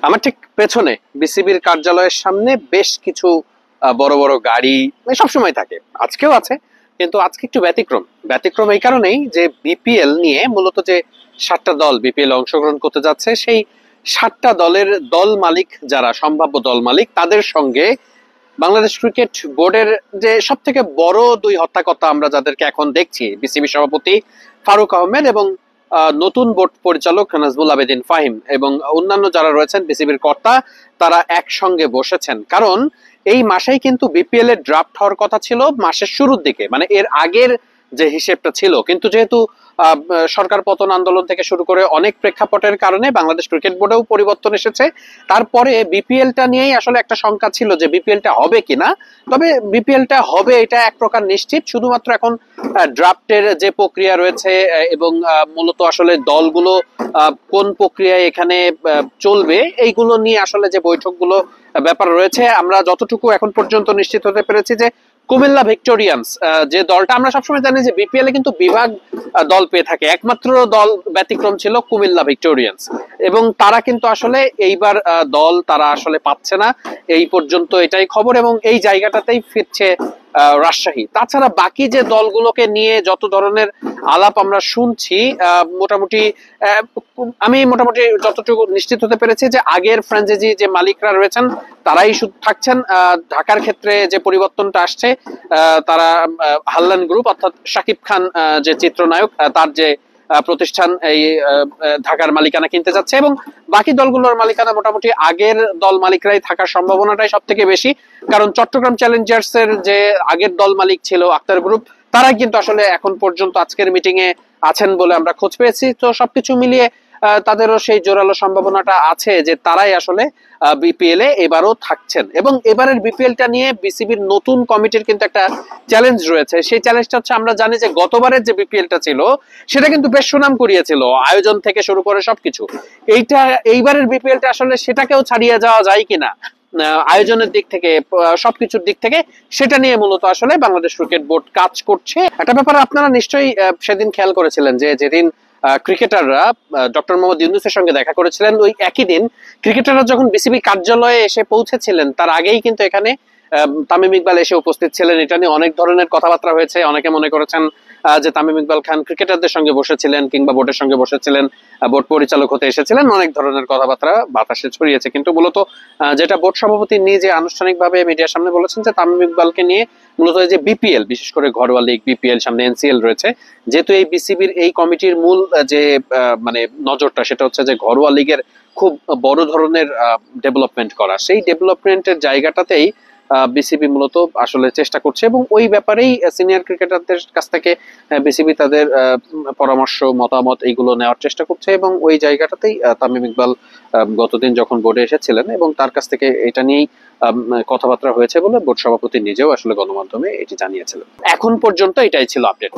আমার ঠিক পেছনে বিসিবির কার্যালয়ের সামনে বেশ কিছু বড় বড় গাড়ি সবসময় থাকে, আজকেও আছে। কিন্তু আজকে একটু ব্যতিক্রম। ব্যতিক্রম এই কারণেই যে বিপিএল নিয়ে মূলত যে 7টা দল বিপিএল অংশগ্রহণ করতে যাচ্ছে, সেই 7টা দলের দল মালিক যারা সম্ভাব্য দল মালিক, তাদের সঙ্গে বাংলাদেশ ক্রিকেট বোর্ডের যে সব থেকে বড় দুই হত্যাকর্তা আমরা যাদেরকে এখন দেখছি, বিসিবি সভাপতি ফারুক আহমেদ এবং নতুন বোর্ড পরিচালক নাজমুল আবেদিন ফাহিম এবং অন্যান্য যারা রয়েছেন বিসিবির কর্তা, তারা একসঙ্গে বসেছেন। কারণ এই মাসেই কিন্তু বিপিএল এর ড্রাফট হওয়ার কথা ছিল মাসের শুরুর দিকে, মানে এর আগের যে হিসেবটা ছিল। কিন্তু যেহেতু সরকার পতন আন্দোলন থেকে শুরু করে অনেক প্রেক্ষাপটের কারণে বাংলাদেশ ক্রিকেট বোর্ডেও পরিবর্তন এসেছে। তারপরে বিপিএলটা নিয়েই আসলে একটা শঙ্কা ছিল যে বিপিএলটা হবে কিনা। তবে বিপিএলটা হবে এটা এক প্রকার নিশ্চিত, শুধুমাত্র এখন ড্রাফটের যে প্রক্রিয়া রয়েছে এবং মূলত আসলে দলগুলো কোন প্রক্রিয়ায় এখানে চলবে এইগুলো নিয়ে আসলে যে বৈঠকগুলো ব্যাপার রয়েছে, আমরা যতটুকু এখন পর্যন্ত নিশ্চিত হতে পেরেছি যে কুমিল্লা ভিক্টোরিয়ান্স যে দলটা, আমরা সবসময় জানি যে বিপিএল এ কিন্তু বিভাগ দল পেয়ে থাকে, একমাত্র দল ব্যতিক্রম ছিল কুমিল্লা ভিক্টোরিয়ান্স, এবং তারা কিন্তু আসলে এইবার দল তারা আসলে পাচ্ছে না এই পর্যন্ত, এটাই খবর। এবং এই জায়গাটাতেই ফিরছে রাজশাহী। তাছাড়া বাকি যে দলগুলোকে নিয়ে যত ধরনের আলাপ আমরা শুনছি, মোটামুটি আমি যতটুকু নিশ্চিত হতে পেরেছি যে আগের ফ্র্যাঞ্চাইজি যে মালিকরা রয়েছেন তারাই শুধু থাকছেন। ঢাকার ক্ষেত্রে যে পরিবর্তনটা আসছে, তারা হাল্লান গ্রুপ অর্থাৎ শাকিব খান যে চিত্রনায়ক, তার যে প্রতিষ্ঠান এই ঢাকার মালিকানা কিনতে যাচ্ছে, এবং বাকি দলগুলোর মালিকানা মোটামুটি আগের দল মালিকরাই থাকার সম্ভাবনাটাই সব থেকে বেশি। কারণ চট্টগ্রাম চ্যালেঞ্জার্স এর যে আগের দল মালিক ছিল আক্তার গ্রুপ, তারাই কিন্তু আসলে এখন পর্যন্ত আজকের মিটিং এ আছেন বলে আমরা খোঁজ পেয়েছি। তো সবকিছু মিলিয়ে তাদেরও সেই জোরালো সম্ভাবনাটা আছে যে তারাই আসলে বিপিএল এ এবারও থাকছেন। এবং এবারের বিপিএলটা নিয়ে বিসিবির নতুন কমিটির কিন্তু একটা চ্যালেঞ্জ রয়েছে। সেই চ্যালেঞ্জটা হচ্ছে, আমরা জানি যে গতবারের যে বিপিএলটা ছিল সেটা কিন্তু বেশ সুনাম কুড়িয়েছিল, আয়োজন থেকে শুরু করে সবকিছু। এইবারের বিপিএলটা আসলে সেটাকেও ছাড়িয়ে যাওয়া যায় কিনা আয়োজনের দিক থেকে, সবকিছুর দিক থেকে, সেটা নিয়ে মূলত আসলে বাংলাদেশ ক্রিকেট বোর্ড কাজ করছে। একটা ব্যাপার আপনারা নিশ্চয়ই সেদিন খেয়াল করেছিলেন যে যেদিন ক্রিকেটাররা ডক্টর মোহাম্মদ ইউনূসের সঙ্গে দেখা করেছিলেন, ওই একই দিন ক্রিকেটাররা যখন বিসিবি কার্যালয়ে এসে পৌঁছেছিলেন তার আগেই কিন্তু এখানে তামিম ইকবাল এসে উপস্থিত ছিলেন। এটা নিয়ে অনেক ধরনের কথাবার্তা হয়েছে। অনেকে মনে করেছেন যে তামিম ইকবাল খান ক্রিকেটারদের সঙ্গে বসেছিলেন কিংবা বোর্ডের সঙ্গে বসেছিলেন, বোর্ড পরিচালক হতে এসেছিলেন, অনেক ধরনের কথাবার্তা বাতাসে ছড়িয়েছে। কিন্তু মূলত যেটা বোর্ড সভাপতি নিজে আনুষ্ঠানিকভাবে মিডিয়ার সামনে বলেছেন যে তামিম ইকবালকে নিয়ে মূলত যে বিপিএল, বিশেষ করে ঘরোয়া লিগ বিপিএল, সামনে এনসিএল রয়েছে, যেহেতু এই বিসিবির এই কমিটির মূল যে মানে নজরটা সেটা হচ্ছে যে ঘরোয়া লিগের খুব বড় ধরনের ডেভেলপমেন্ট করা, সেই ডেভেলপমেন্টের জায়গাটাতেই বিসিবি মূলত আসলে চেষ্টা করছে। এবং ওই ব্যাপারেই সিনিয়র ক্রিকেটারদের কাছ থেকে বিসিবি তাদের পরামর্শ মতামত এইগুলো নেওয়ার চেষ্টা করছে। এবং ওই জায়গাটাতেই তামিম ইকবাল গতদিন যখন বোর্ডে এসেছিলেন এবং তার কাছ থেকে এটা নিয়েই কথাবার্তা হয়েছে বলে বোর্ড সভাপতি নিজেও আসলে গণমাধ্যমে এটি জানিয়েছিলেন। এখন পর্যন্ত এটাই ছিল আপডেট।